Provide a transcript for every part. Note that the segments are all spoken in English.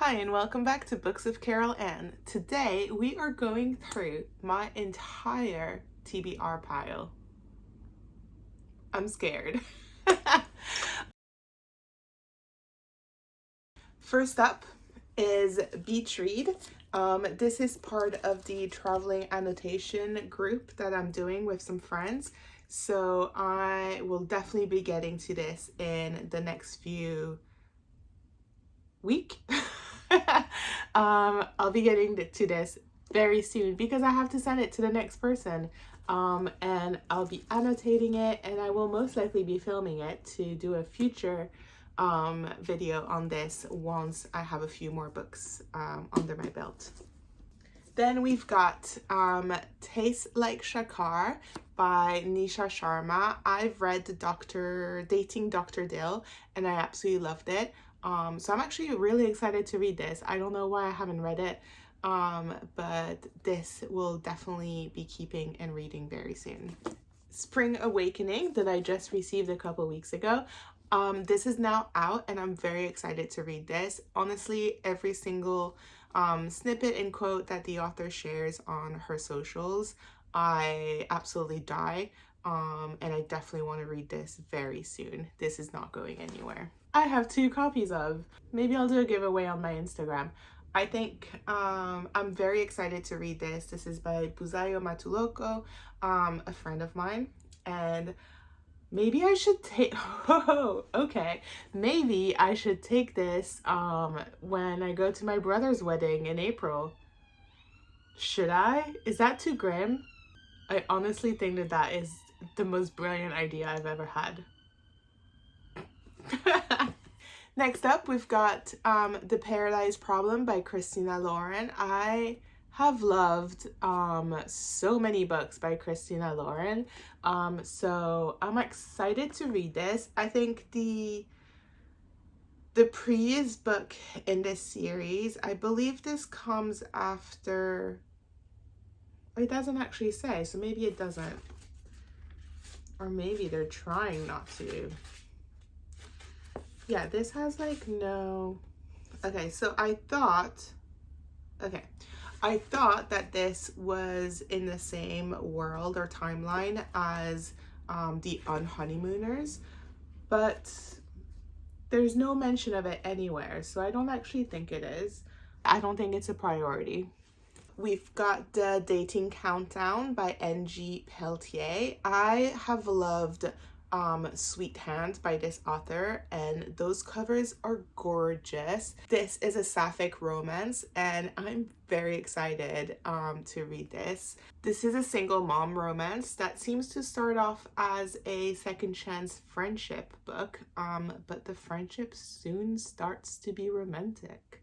Hi and welcome back to Books of Carol Ann. Today we are going through my entire TBR pile. I'm scared. First up is Beach Read. This is part of the traveling annotation group that I'm doing with some friends. So I will definitely be getting to this in the next few weeks. I'll be getting to this very soon because I have to send it to the next person. And I'll be annotating it, and I will most likely be filming it to do a future video on this once I have a few more books under my belt. Then we've got Taste Like Shakar by Nisha Sharma. I've read Dating Dr. Dill, and I absolutely loved it. So I'm actually really excited to read this. I don't know why I haven't read it, but this will definitely be keeping and reading very soon. Spring Awakening that I just received a couple weeks ago. This is now out and I'm very excited to read this. Honestly, every single snippet and quote that the author shares on her socials, I absolutely die. And I definitely want to read this very soon. This is not going anywhere. I have 2 copies of. Maybe I'll do a giveaway on my Instagram. I think I'm very excited to read this. This is by Buzayo Matuloko, a friend of mine, and maybe I should take, okay, maybe I should take this when I go to my brother's wedding in April. Should I? Is that too grim? I honestly think that that is the most brilliant idea I've ever had. Next up, we've got The Paradise Problem by Christina Lauren. I have loved so many books by Christina Lauren, so I'm excited to read this. I think the previous book in this series, I believe this comes after, it doesn't actually say, so maybe it doesn't, or maybe they're trying not to. Yeah, this has like no, okay, so I thought that this was in the same world or timeline as the Unhoneymooners, but there's no mention of it anywhere, so I don't actually think it is. I don't think it's a priority. We've got The Dating Countdown by N.G. Peltier. I have loved Sweet Hand by this author, and those covers are gorgeous. This is a sapphic romance and I'm very excited to read this. This is a single mom romance that seems to start off as a second chance friendship book, but the friendship soon starts to be romantic.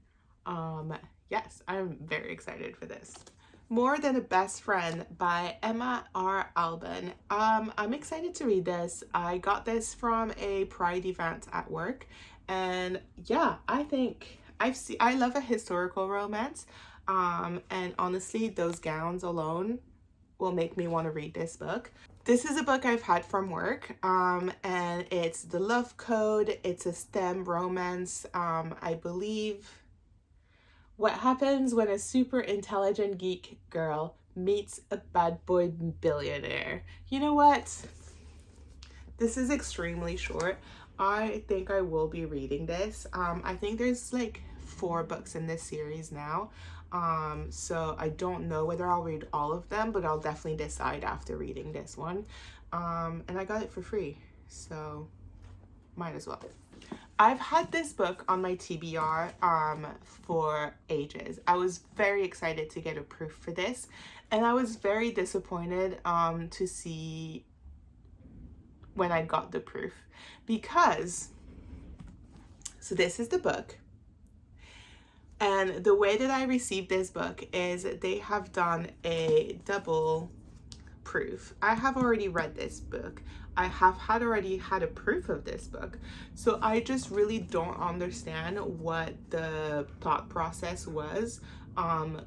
Yes, I'm very excited for this. More Than a Best Friend by Emma R. Alban. I'm excited to read this. I got this from a Pride event at work, and yeah, I think I love a historical romance, and honestly, those gowns alone will make me want to read this book. This is a book I've had from work, and it's The Love Code. It's a STEM romance. I believe what happens when a super intelligent geek girl meets a bad boy billionaire. You know what? This is extremely short. I think I will be reading this. I think there's like 4 books in this series now. So I don't know whether I'll read all of them, but I'll definitely decide after reading this one. And I got it for free, so might as well. I've had this book on my TBR for ages. I was very excited to get a proof for this, and I was very disappointed to see when I got the proof, because, so this is the book, and the way that I received this book is they have done a double proof. I have already read this book. I have already had a proof of this book. So I just really don't understand what the thought process was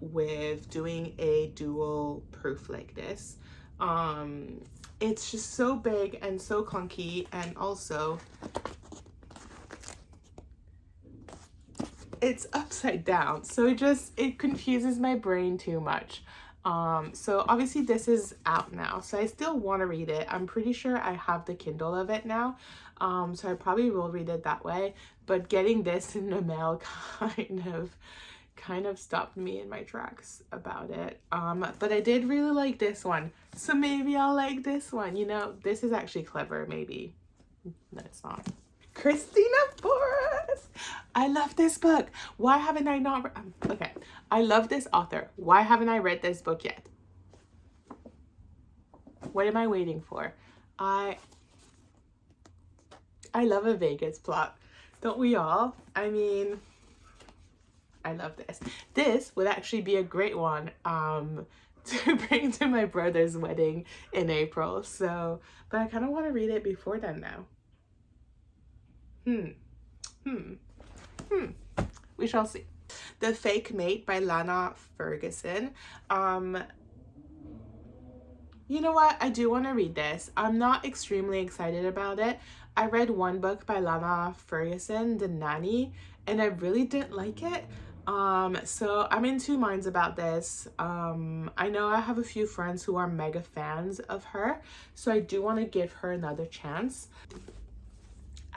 with doing a dual proof like this. It's just so big and so clunky, and also it's upside down. So it confuses my brain too much. So obviously this is out now, so I still want to read it. I'm pretty sure I have the Kindle of it now. So I probably will read it that way, but getting this in the mail kind of stopped me in my tracks about it. But I did really like this one, so maybe I'll like this one. You know, this is actually clever. Maybe no, it's not. Christina Forrest. I love this book. Why haven't I not okay, I love this author. Why haven't I read this book yet? What am I waiting for? I love a Vegas plot, don't we all? I mean, I love this. This would actually be a great one to bring to my brother's wedding in April. So, but I kind of want to read it before then now. We shall see. The Fake Mate by Lana Ferguson. You know what? I do want to read this. I'm not extremely excited about it. I read one book by Lana Ferguson, The Nanny, and I really didn't like it. So I'm in two minds about this. I know I have a few friends who are mega fans of her, so I do want to give her another chance.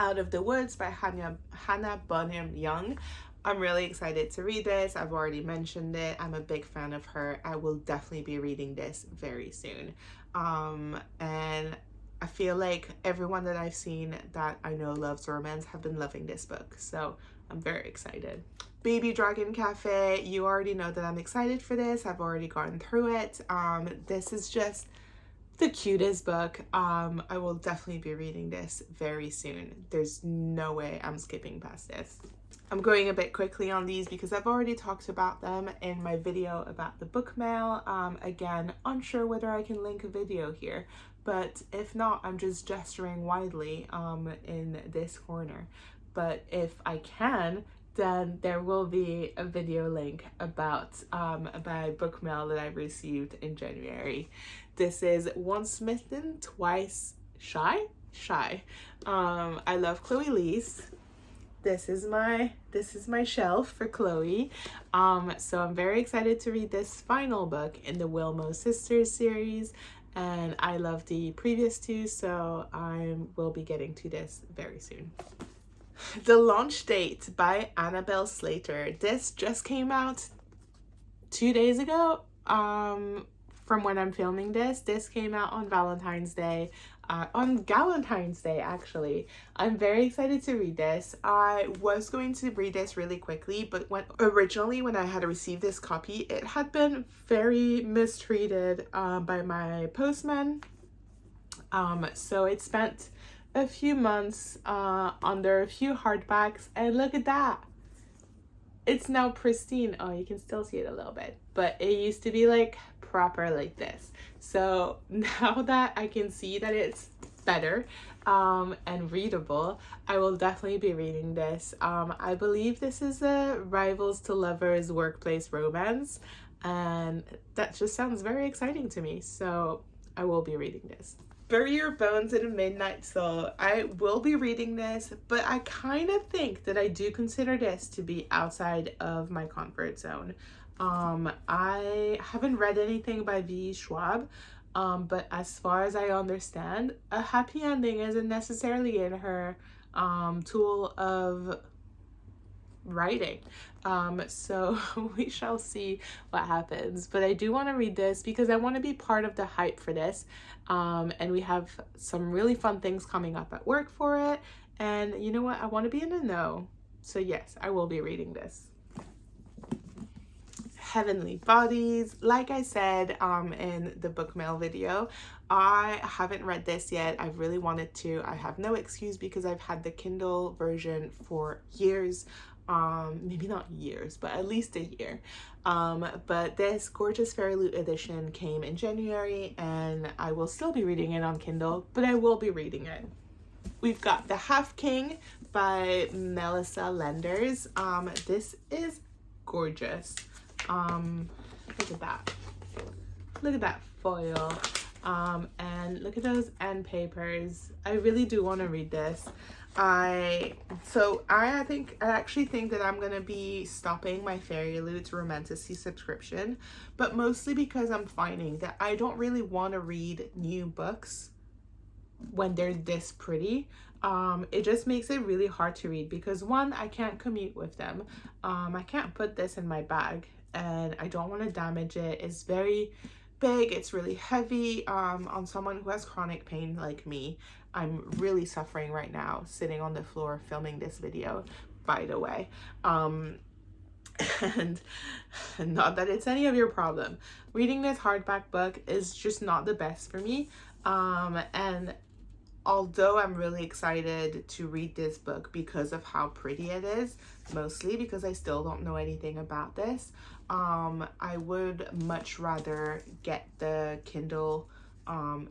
Out of the Woods by Hannah Bonham Young. I'm really excited to read this. I've already mentioned it. I'm a big fan of her. I will definitely be reading this very soon. And I feel like everyone that I've seen that I know loves romance have been loving this book. So I'm very excited. Baby Dragon Cafe. You already know that I'm excited for this. I've already gone through it. This is just the cutest book. I will definitely be reading this very soon. There's no way I'm skipping past this. I'm going a bit quickly on these because I've already talked about them in my video about the book mail. Again, unsure whether I can link a video here, but if not, I'm just gesturing widely in this corner. But if I can, then there will be a video link about my book mail that I received in January. This is Once Smitten, Twice Shy. I love Chloe Leese. This is my shelf for Chloe. So I'm very excited to read this final book in the Wilmo Sisters series, and I love the previous two, so I will be getting to this very soon. The Launch Date by Annabelle Slater. This just came out 2 days ago. From when I'm filming this. This came out on Valentine's Day. On Galentine's Day, actually. I'm very excited to read this. I was going to read this really quickly, but originally when I had received this copy, it had been very mistreated by my postman. So it spent a few months under a few hardbacks, and look at that. It's now pristine. Oh, you can still see it a little bit, but it used to be like proper like this. So now that I can see that it's better and readable, I will definitely be reading this. I believe this is a rivals to lovers workplace romance, and that just sounds very exciting to me. So I will be reading this. Bury Your Bones in a Midnight Soul. I will be reading this, but I kind of think that I do consider this to be outside of my comfort zone. I haven't read anything by V. Schwab, but as far as I understand, a happy ending isn't necessarily in her tool of writing. So we shall see what happens, but I do want to read this because I want to be part of the hype for this, and we have some really fun things coming up at work for it, and you know what, I want to be in the know. So yes, I will be reading this. Heavenly Bodies. Like I said in the book mail video, I haven't read this yet. I really wanted to. I have no excuse because I've had the Kindle version for years. Maybe not years, but at least a year. But this gorgeous Fairy Loot edition came in January, and I will still be reading it on Kindle, but I will be reading it. We've got The Half King by Melissa Lenders. This is gorgeous. Look at that. Look at that foil. And look at those end papers. I really do want to read this. I actually think that I'm gonna be stopping my Fairy Loot romantasy subscription, but mostly because I'm finding that I don't really want to read new books when they're this pretty. It just makes it really hard to read because one, I can't commute with them. I can't put this in my bag and I don't want to damage it. It's very big, it's really heavy. On someone who has chronic pain like me, I'm really suffering right now sitting on the floor filming this video, by the way. And not that it's any of your problem. Reading this hardback book is just not the best for me. And although I'm really excited to read this book because of how pretty it is, mostly because I still don't know anything about this, I would much rather get the Kindle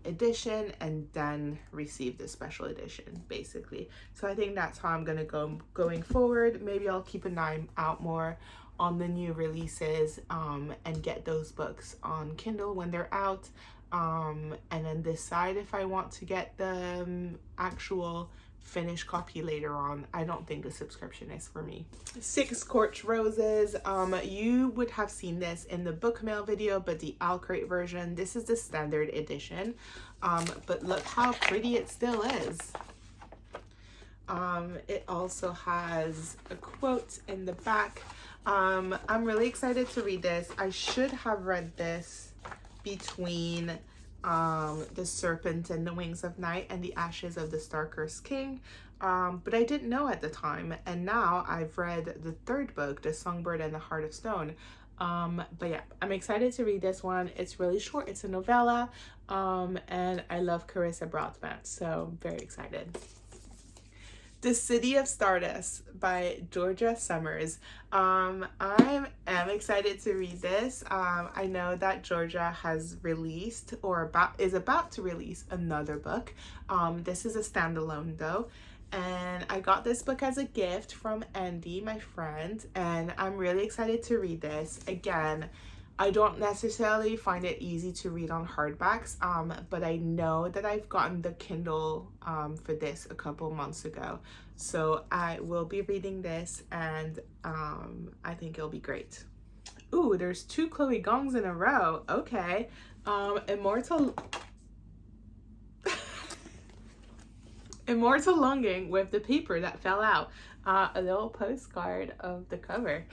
edition and then receive the special edition, basically. So I think that's how I'm gonna go going forward. Maybe I'll keep an eye out more on the new releases and get those books on Kindle when they're out. And then decide if I want to get the actual finished copy later on. I don't think the subscription is for me. 6 Scorched Roses. You would have seen this in the book mail video, but the Alcrate version, this is the standard edition. But look how pretty it still is. It also has a quote in the back. I'm really excited to read this. I should have read this between The Serpent and the Wings of Night and The Ashes of the Star-Cursed King, but I didn't know at the time, and now I've read the 3rd book, The Songbird and the Heart of Stone. But yeah, I'm excited to read this one. It's really short, it's a novella, and I love Carissa Broadbent, so I'm very excited. The City of Stardust by Georgia Summers. I am excited to read this. I know that Georgia has released or is about to release another book. This is a standalone though. And I got this book as a gift from Andy, my friend, and I'm really excited to read this. Again, I don't necessarily find it easy to read on hardbacks, but I know that I've gotten the Kindle for this a couple months ago. So I will be reading this, and I think it'll be great. Ooh, there's 2 Chloe Gongs in a row. Okay. Immortal Longing with the paper that fell out. A little postcard of the cover.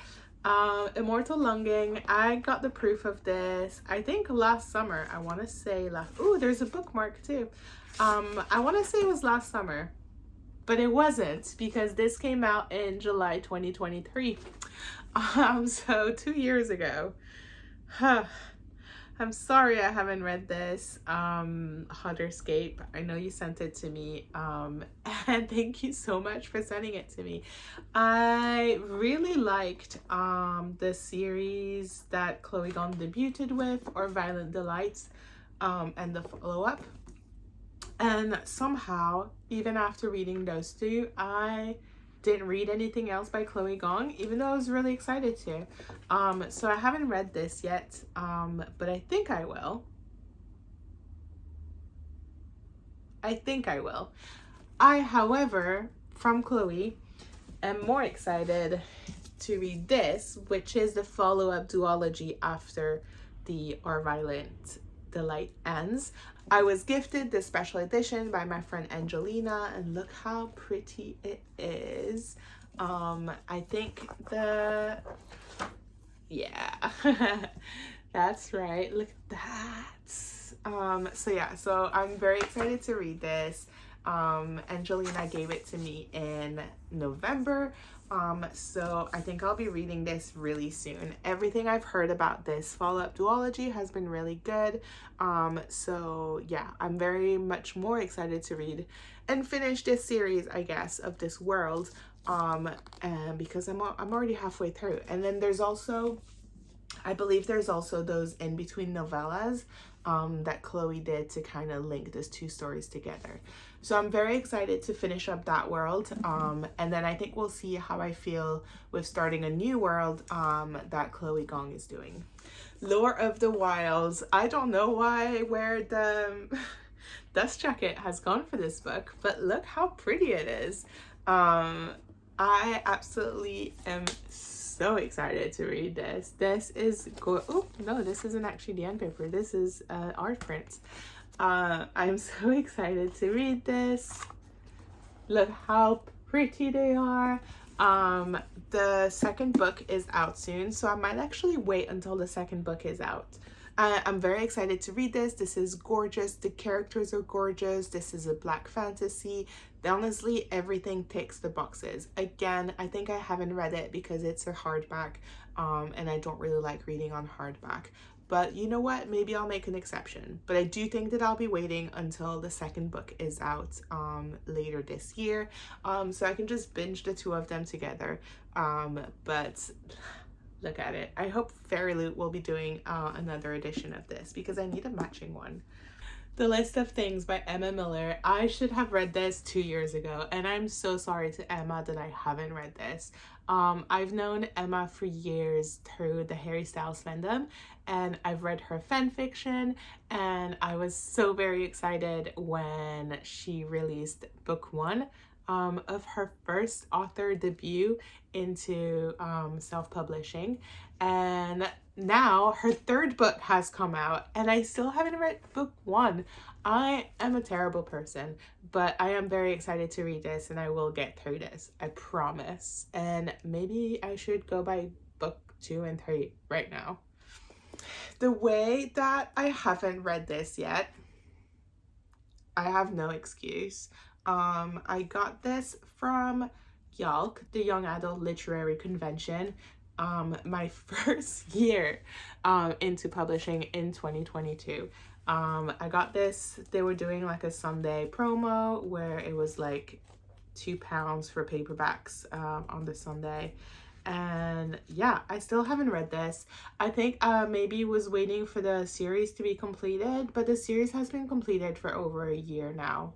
Immortal Longing, I got the proof of this, I think last summer. I want to say ooh, there's a bookmark too. I want to say it was last summer, but it wasn't because this came out in July 2023. So 2 years ago. I'm sorry I haven't read this. Hudderscape, I know you sent it to me, and thank you so much for sending it to me. I really liked the series that Chloe Gong debuted with, or Violent Delights, and the follow-up. And somehow, even after reading those 2, I didn't read anything else by Chloe Gong, even though I was really excited to. So I haven't read this yet, but I think I will. I, however, from Chloe, am more excited to read this, which is the follow-up duology after the Our Violent Delight ends. I was gifted this special edition by my friend Angelina, and look how pretty it is. I think yeah, that's right, look at that. So yeah, so I'm very excited to read this. Angelina gave it to me in November. So I think I'll be reading this really soon. Everything I've heard about this follow-up duology has been really good. So yeah, I'm very much more excited to read and finish this series, I guess, of this world. And because I'm already halfway through. And then there's also, I believe there's also those in between novellas that Chloe did to kind of link those 2 stories together. So I'm very excited to finish up that world, and then I think we'll see how I feel with starting a new world that Chloe Gong is doing. Lore of the Wilds. I don't know where the dust jacket has gone for this book, but look how pretty it is. I absolutely am so excited to read this. This is oh no, this isn't actually the end paper. This is art print. I'm so excited to read this. Look how pretty they are. The second book is out soon, so I might actually wait until the second book is out. I'm very excited to read this. This is gorgeous. The characters are gorgeous. This is a black fantasy. Honestly, everything ticks the boxes. Again, I think I haven't read it because it's a hardback, and I don't really like reading on hardback. But you know what? Maybe I'll make an exception. But I do think that I'll be waiting until the second book is out later this year, so I can just binge the two of them together. But look at it. I hope Fairy Loot will be doing another edition of this because I need a matching one. The List of Things by Emma Miller. I should have read this 2 years ago, and I'm so sorry to Emma that I haven't read this. I've known Emma for years through the Harry Styles fandom, and I've read her fan fiction, and I was so very excited when she released book 1 of her first author debut into self-publishing. And now her third book has come out and I still haven't read book 1. I am a terrible person, but I am very excited to read this and I will get through this, I promise. And maybe I should go by book 2 and 3 right now. The way that I haven't read this yet, I have no excuse. I got this from YALC, the Young Adult Literary Convention, my first year into publishing in 2022. I got this, they were doing like a Sunday promo where it was like £2 for paperbacks on the Sunday. And yeah, I still haven't read this. I think maybe was waiting for the series to be completed, but the series has been completed for over a year now.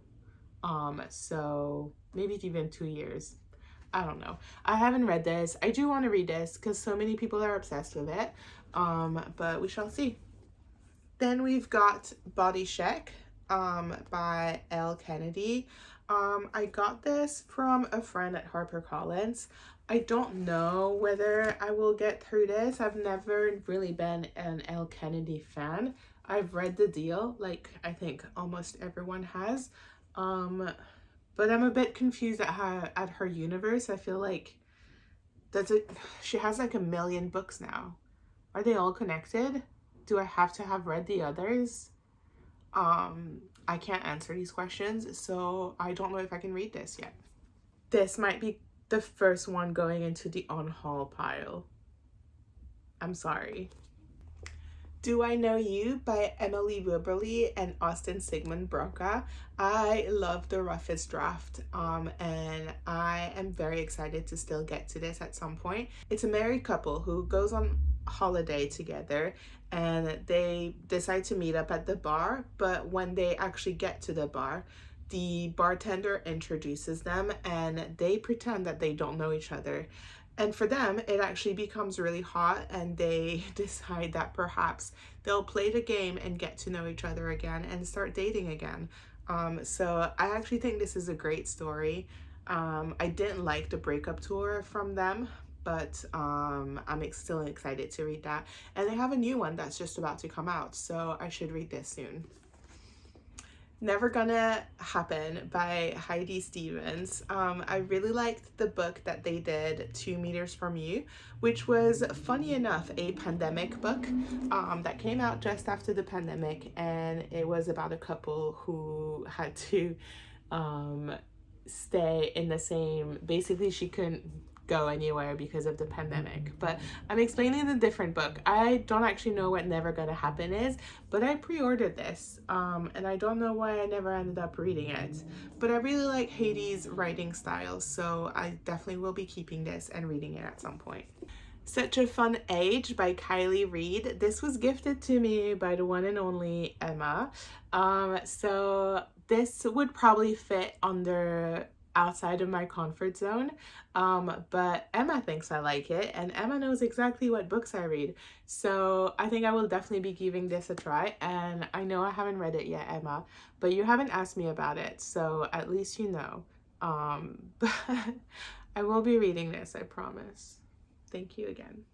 So maybe even 2 years. I don't know. I haven't read this. I do want to read this because so many people are obsessed with it. But we shall see. Then we've got Body Check by Elle Kennedy. I got this from a friend at HarperCollins. I don't know whether I will get through this. I've never really been an Elle Kennedy fan. I've read The Deal, like I think almost everyone has. But I'm a bit confused at her universe. I feel like she has like 1 million books now. Are they all connected? Do I have to have read the others? I can't answer these questions, so I don't know if I can read this yet. This might be the first one going into the on-haul pile. I'm sorry. Do I Know You by Emily Wibberley and Austin Sigmund Broca. I love The Roughest Draft, and I am very excited to still get to this at some point. It's a married couple who goes on holiday together and they decide to meet up at the bar, but when they actually get to the bar, the bartender introduces them and they pretend that they don't know each other. And for them, it actually becomes really hot and they decide that perhaps they'll play the game and get to know each other again and start dating again. So I actually think this is a great story. I didn't like the breakup tour from them, but I'm still excited to read that. And they have a new one that's just about to come out, so I should read this soon. Never Gonna Happen by Heidi Stevens. I really liked the book that they did, 2 Meters From You, which was, funny enough, a pandemic book that came out just after the pandemic, and it was about a couple who had to stay in the same, basically she couldn't go anywhere because of the pandemic. But I'm explaining the different book. I don't actually know what Never Gonna Happen is, but I pre-ordered this and I don't know why I never ended up reading it, but I really like Heidi's writing style, so I definitely will be keeping this and reading it at some point. Such a Fun Age by Kylie Reed. This was gifted to me by the one and only Emma, so this would probably fit under outside of my comfort zone. But Emma thinks I like it, and Emma knows exactly what books I read. So I think I will definitely be giving this a try. And I know I haven't read it yet, Emma, but you haven't asked me about it, so at least you know. But I will be reading this, I promise. Thank you again.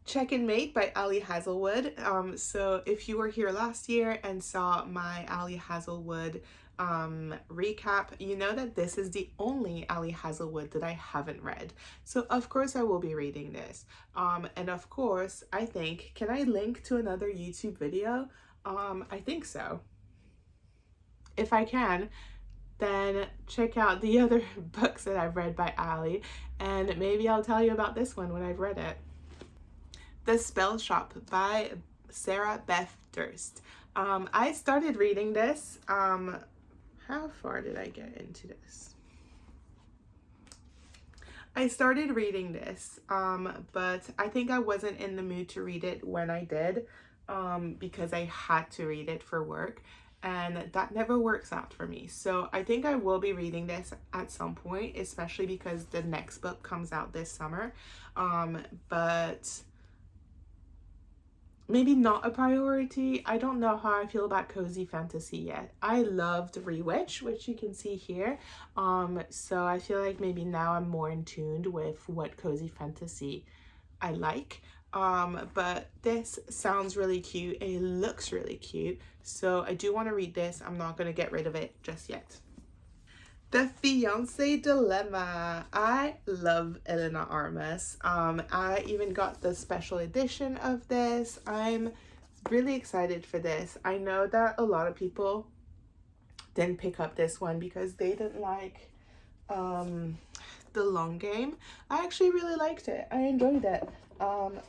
Check and Mate by Ali Hazelwood. So if you were here last year and saw my Ali Hazelwood recap, you know that this is the only Ali Hazelwood that I haven't read. So of course I will be reading this. And of course, I think, can I link to another YouTube video? I think so. If I can, then check out the other books that I've read by Ali, and maybe I'll tell you about this one when I've read it. The Spell Shop by Sarah Beth Durst. I started reading this. How far did I get into this? I started reading this, but I think I wasn't in the mood to read it when I did, because I had to read it for work, and that never works out for me. So I think I will be reading this at some point, especially because the next book comes out this summer. But maybe not a priority. I don't know how I feel about cozy fantasy yet. I loved Rewitch, which you can see here. So I feel like maybe now I'm more in tune with what cozy fantasy I like. But this sounds really cute. It looks really cute. So I do want to read this. I'm not going to get rid of it just yet. The Fiancé Dilemma. I love Elena Armas. I even got the special edition of this. I'm really excited for this. I know that a lot of people didn't pick up this one because they didn't like the long game. I actually really liked it. I enjoyed it.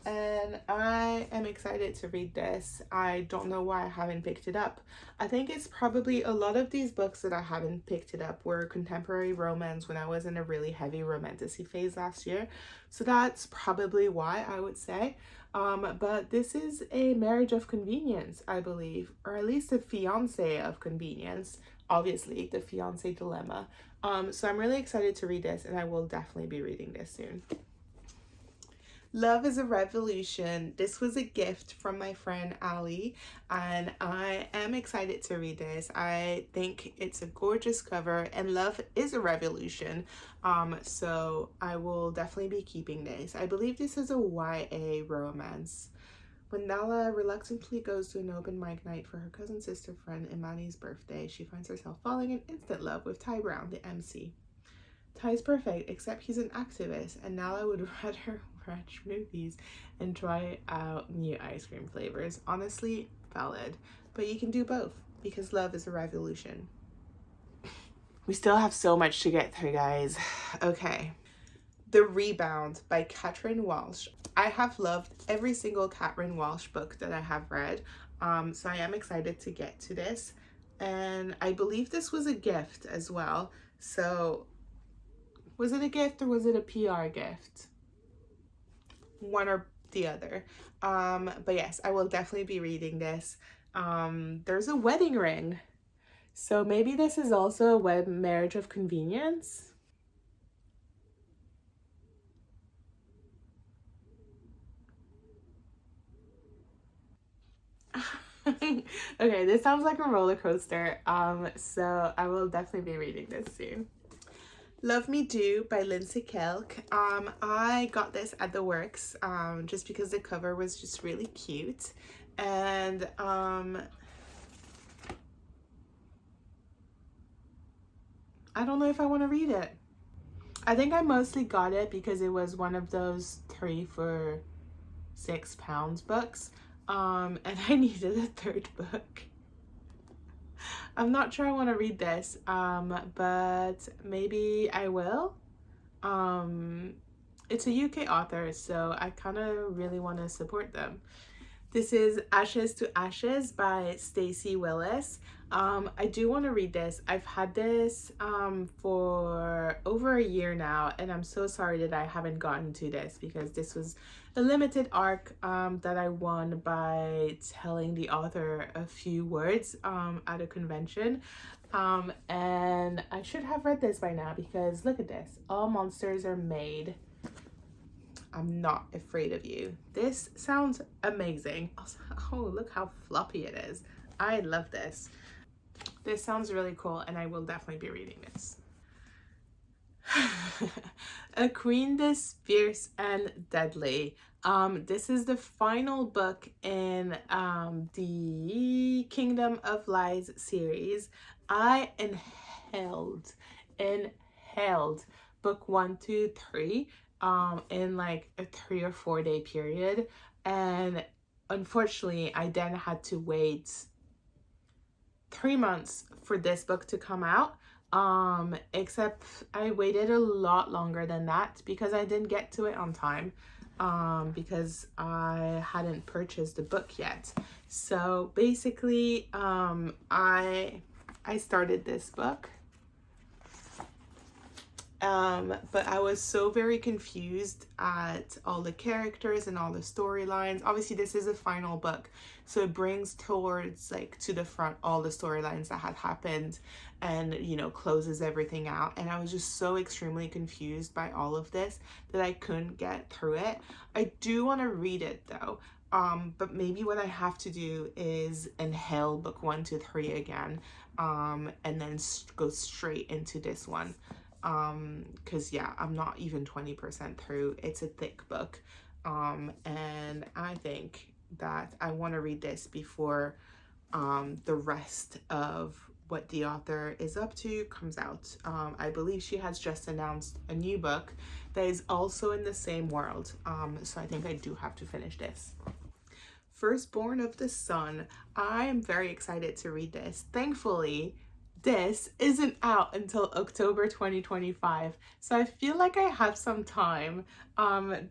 And I am excited to read this. I don't know why I haven't picked it up. I think it's probably a lot of these books that I haven't picked it up were contemporary romance when I was in a really heavy romantasy phase last year. So that's probably why, I would say. But this is a marriage of convenience, I believe, or at least a fiance of convenience. Obviously, the Fiancé Dilemma. So I'm really excited to read this, and I will definitely be reading this soon. Love is a Revolution. This was a gift from my friend Ali, and I am excited to read this. I think it's a gorgeous cover, and love is a revolution. So I will definitely be keeping this. I believe this is a YA romance. When Nala reluctantly goes to an open mic night for her cousin sister friend Imani's birthday, she finds herself falling in instant love with Ty Brown, the MC. Ty's perfect, except he's an activist, and Nala would rather watch movies and try out new ice cream flavors. Honestly, valid. But you can do both, because love is a revolution. We still have so much to get through, guys. Okay. The Rebound by Catherine Walsh. I have loved every single Catherine Walsh book that I have read, so I am excited to get to this. And I believe this was a gift as well. So was it a gift or was it a PR gift? One or the other. But yes, I will definitely be reading this. There's a wedding ring. So maybe this is also a marriage of convenience. Okay, this sounds like a roller coaster. So I will definitely be reading this soon. Love Me Do by Lindsay Kelk. I got this at the works just because the cover was just really cute. And I don't know if I want to read it. I think I mostly got it because it was one of those 3 for £6 books. And I needed a third book. I'm not sure I want to read this, but maybe I will. It's a UK author, so I kind of really want to support them. This is Ashes to Ashes by Stacey Willis. I do want to read this. I've had this for over a year now, and I'm so sorry that I haven't gotten to this because this was a limited arc that I won by telling the author a few words at a convention. And I should have read this by now because look at this. All monsters are made. I'm not afraid of you. This sounds amazing. Also, oh, look how floppy it is. I love this. This sounds really cool, and I will definitely be reading this. A Queen This Fierce and Deadly. This is the final book in the Kingdom of Lies series. I inhaled book 1, 2, 3 in like a 3 or 4 day period, and unfortunately I then had to wait 3 months for this book to come out. Except I waited a lot longer than that because I didn't get to it on time, because I hadn't purchased the book yet. So basically, I started this book, but I was so very confused at all the characters and all the storylines. Obviously, this is a final book, so it brings towards like to the front all the storylines that had happened and, you know, closes everything out. And I was just so extremely confused by all of this that I couldn't get through it. I do want to read it though. But maybe what I have to do is inhale book 1, 2, 3 again, and then go straight into this one. Because yeah, I'm not even 20% through. It's a thick book, and I think that I want to read this before the rest of what the author is up to comes out. I believe she has just announced a new book that is also in the same world, so I think I do have to finish this. Firstborn of the Sun. I am very excited to read this. Thankfully, this isn't out until October 2025, so I feel like I have some time.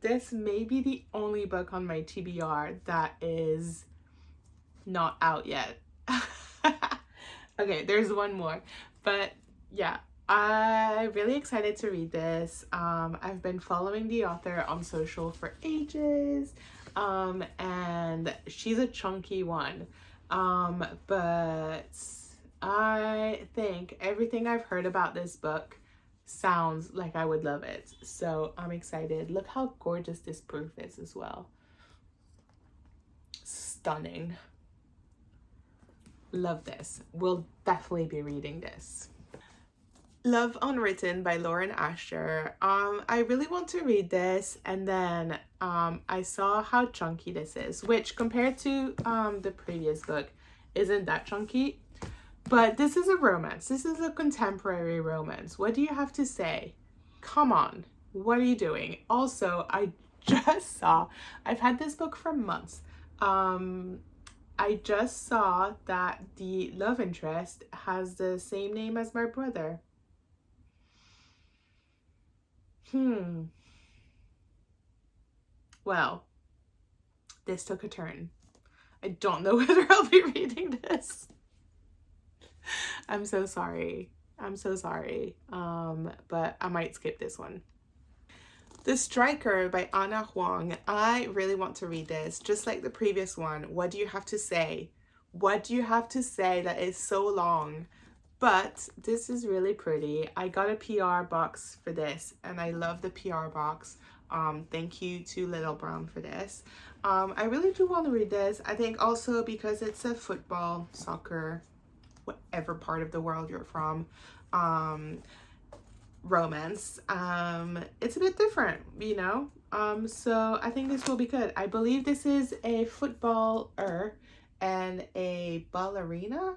This may be the only book on my TBR that is not out yet. Okay, there's one more, but yeah, I'm really excited to read this. I've been following the author on social for ages, and she's a chunky one, but I think everything I've heard about this book sounds like I would love it. So I'm excited. Look how gorgeous this proof is as well. Stunning. Love this. We'll definitely be reading this. Love Unwritten by Lauren Asher. I really want to read this, and then I saw how chunky this is, which compared to the previous book isn't that chunky. But this is a romance. This is a contemporary romance. What do you have to say? Come on. What are you doing? Also, I just saw, I've had this book for months. I just saw that the love interest has the same name as my brother. Well, this took a turn. I don't know whether I'll be reading this. I'm so sorry. I'm so sorry. But I might skip this one. The Striker by Anna Huang. I really want to read this, just like the previous one. What do you have to say? What do you have to say that is so long? But this is really pretty. I got a PR box for this, and I love the PR box. Thank you to Little Brown for this. I really do want to read this. I think also because it's a football, soccer, whatever part of the world you're from, romance, it's a bit different, you know, so I think this will be good. I believe this is a footballer and a ballerina,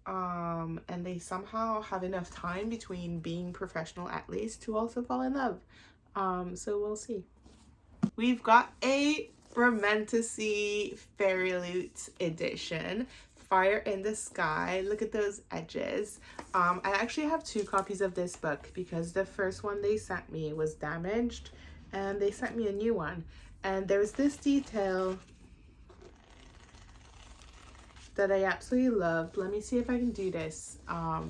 and they somehow have enough time between being professional athletes to also fall in love, so we'll see. We've got a romantasy fairy loot edition, Fire in the Sky. Look at those edges. I actually have 2 copies of this book because the first one they sent me was damaged and they sent me a new one. And there's this detail that I absolutely loved. Let me see if I can do this. I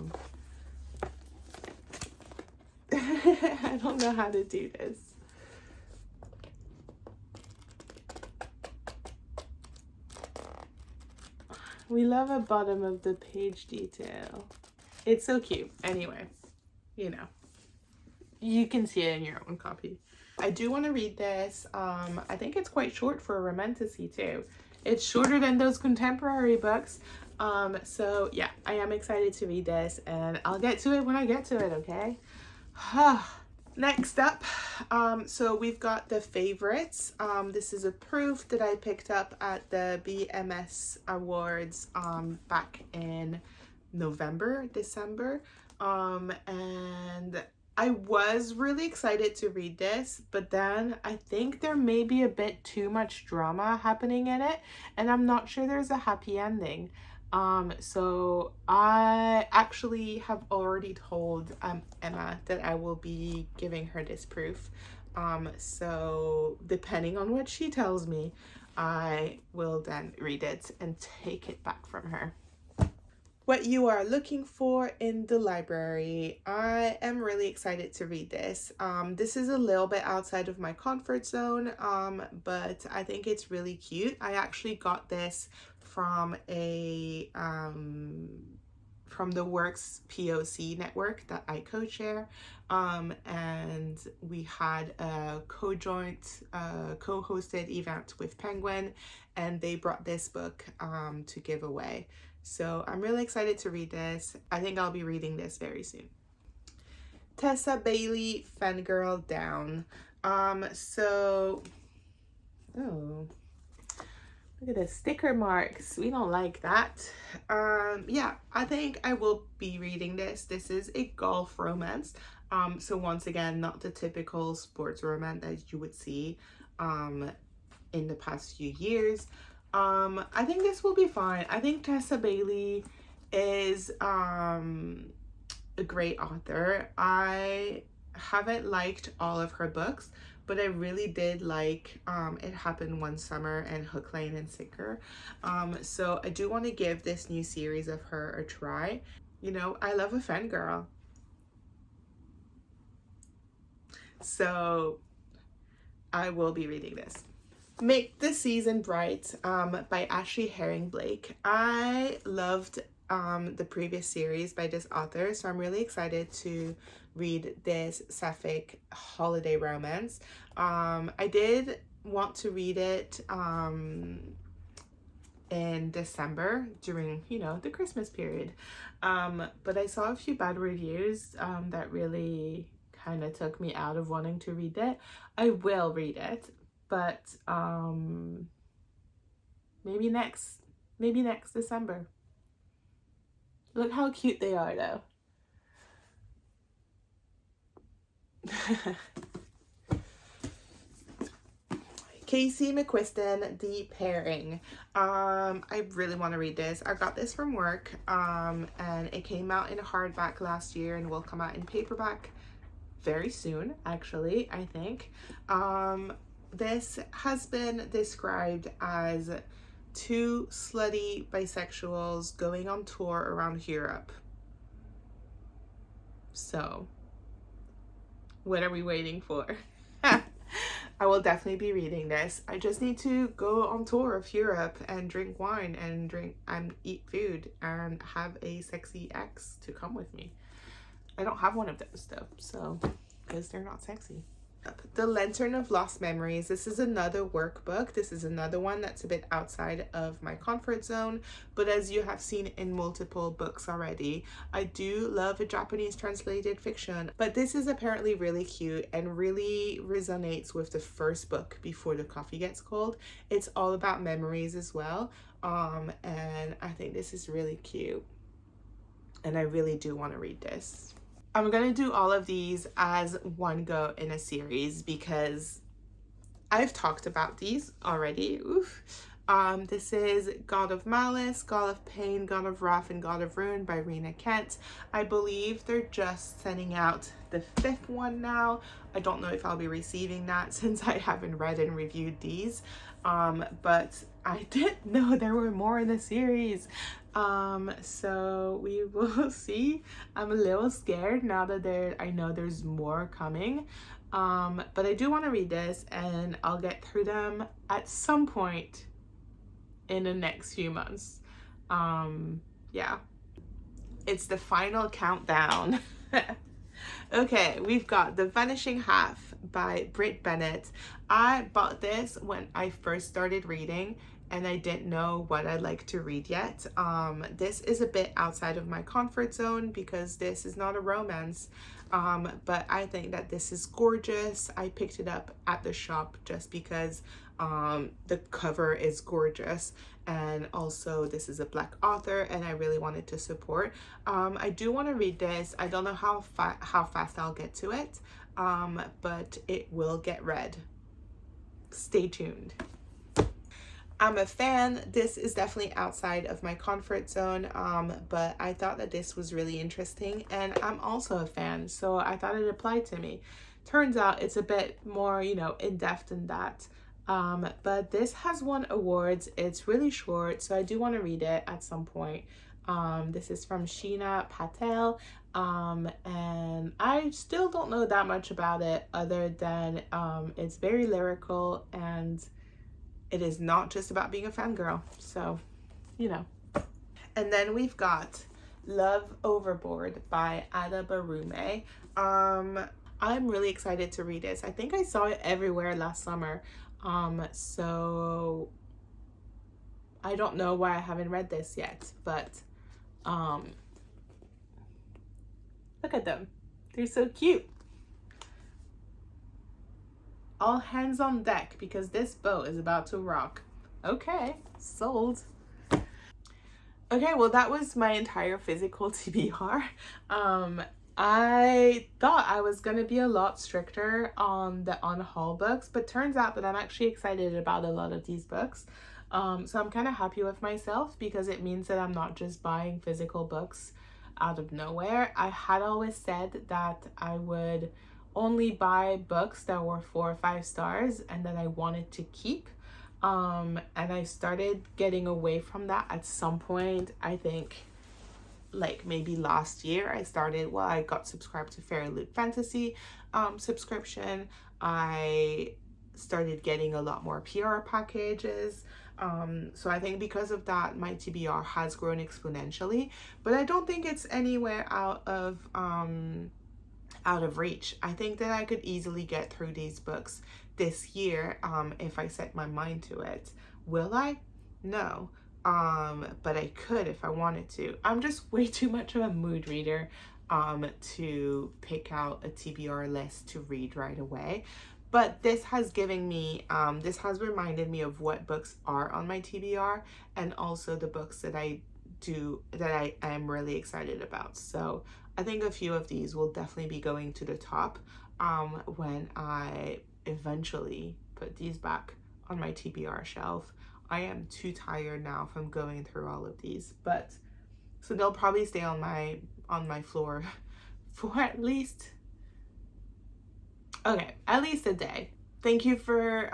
don't know how to do this. We love a bottom of the page detail. It's so cute. Anyway, you know, you can see it in your own copy. I do want to read this. I think it's quite short for a romantasy too. It's shorter than those contemporary books. So yeah, I am excited to read this, and I'll get to it when I get to it, okay? Next up, so we've got The Favorites. This is a proof that I picked up at the BMS Awards back in December. And I was really excited to read this, but then I think there may be a bit too much drama happening in it, and I'm not sure there's a happy ending. So I actually have already told Emma that I will be giving her this proof. So depending on what she tells me, I will then read it and take it back from her. What you are looking for in the library. I am really excited to read this. This is a little bit outside of my comfort zone, but I think it's really cute. I actually got this from from the Works POC network that I co-chair, and we had a co-hosted event with Penguin, and they brought this book to give away. So I'm really excited to read this. I think I'll be reading this very soon. Tessa Bailey, Fangirl Down. Oh, look at the sticker marks. We don't like that. Yeah, I think I will be reading this. This is a golf romance. So once again, not the typical sports romance that you would see in the past few years. I think this will be fine. I think Tessa Bailey is a great author. I haven't liked all of her books, but I really did like It Happened One Summer and Hook, Line, and Sinker. So I do want to give this new series of her a try. You know, I love a fangirl. So I will be reading this. Make the Season Bright by Ashley Herring Blake. I loved the previous series by this author, so I'm really excited to read this sapphic holiday romance. I did want to read it in December during, you know, the Christmas period, but I saw a few bad reviews that really kind of took me out of wanting to read it. I will read it, but maybe next December. Look how cute they are though. Casey McQuiston, The Pairing. I really want to read this. I got this from work, and it came out in hardback last year and will come out in paperback very soon, actually, I think. This has been described as two slutty bisexuals going on tour around Europe. So, what are we waiting for? I will definitely be reading this. I just need to go on tour of Europe and drink wine and eat food and have a sexy ex to come with me. I don't have one of those though, so because they're not sexy. The Lantern of Lost Memories. This is another workbook. This is another one that's a bit outside of my comfort zone, but as you have seen in multiple books already, I do love a Japanese translated fiction, but this is apparently really cute and really resonates with the first book, Before the Coffee Gets Cold. It's all about memories as well, and I think this is really cute, and I really do want to read this. I'm going to do all of these as one go in a series because I've talked about these already. This is God of Malice, God of Pain, God of Wrath, and God of Ruin by Rena Kent. I believe they're just sending out the 5th one now. I don't know if I'll be receiving that since I haven't read and reviewed these. But I didn't know there were more in the series. So we will see. I'm a little scared now that I know there's more coming. But I do want to read this, and I'll get through them at some point in the next few months. Yeah, it's the final countdown. Okay, we've got The Vanishing Half by Britt Bennett. I bought this when I first started reading, and I didn't know what I'd like to read yet. This is a bit outside of my comfort zone because this is not a romance. But I think that this is gorgeous. I picked it up at the shop just because the cover is gorgeous, and also this is a Black author and I really wanted to support. I do want to read this. I don't know how fast I'll get to it, but it will get read. Stay tuned. I'm a fan. This is definitely outside of my comfort zone, but I thought that this was really interesting, and I'm also a fan, so I thought it applied to me. Turns out it's a bit more, in depth than that. But this has won awards. It's really short, so I do want to read it at some point. This is from Sheena Patel, and I still don't know that much about it other than it's very lyrical, and it is not just about being a fangirl, so, And then we've got Love Overboard by Ada Barume. I'm really excited to read this. I think I saw it everywhere last summer. So I don't know why I haven't read this yet, but look at them. They're so cute. All hands on deck because this boat is about to rock. Okay, sold. Okay, well, that was my entire physical TBR. I thought I was going to be a lot stricter on the on-haul books, but turns out that I'm actually excited about a lot of these books. So I'm kind of happy with myself because it means that I'm not just buying physical books out of nowhere. I had always said that I would only buy books that were 4 or 5 stars and that I wanted to keep. And I started getting away from that at some point. I think like maybe last year I got subscribed to Fairy Loot Fantasy subscription. I started getting a lot more PR packages. So I think because of that, my TBR has grown exponentially, but I don't think it's anywhere out of reach. I think that I could easily get through these books this year if I set my mind to it. Will I? No. But I could if I wanted to. I'm just way too much of a mood reader to pick out a TBR list to read right away. But this has given me, this has reminded me of what books are on my TBR, and also the books that I am really excited about. So I think a few of these will definitely be going to the top when I eventually put these back on my TBR shelf. I am too tired now from going through all of these, but so they'll probably stay on my floor for at least a day. Thank you for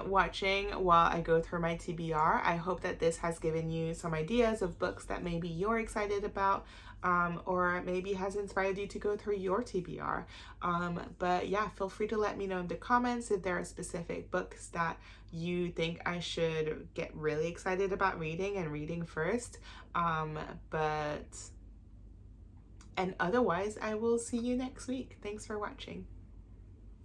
watching while I go through my TBR. I hope that this has given you some ideas of books that maybe you're excited about, or maybe has inspired you to go through your TBR. But yeah, feel free to let me know in the comments if there are specific books that you think I should get really excited about reading and reading first. And otherwise, I will see you next week. Thanks for watching.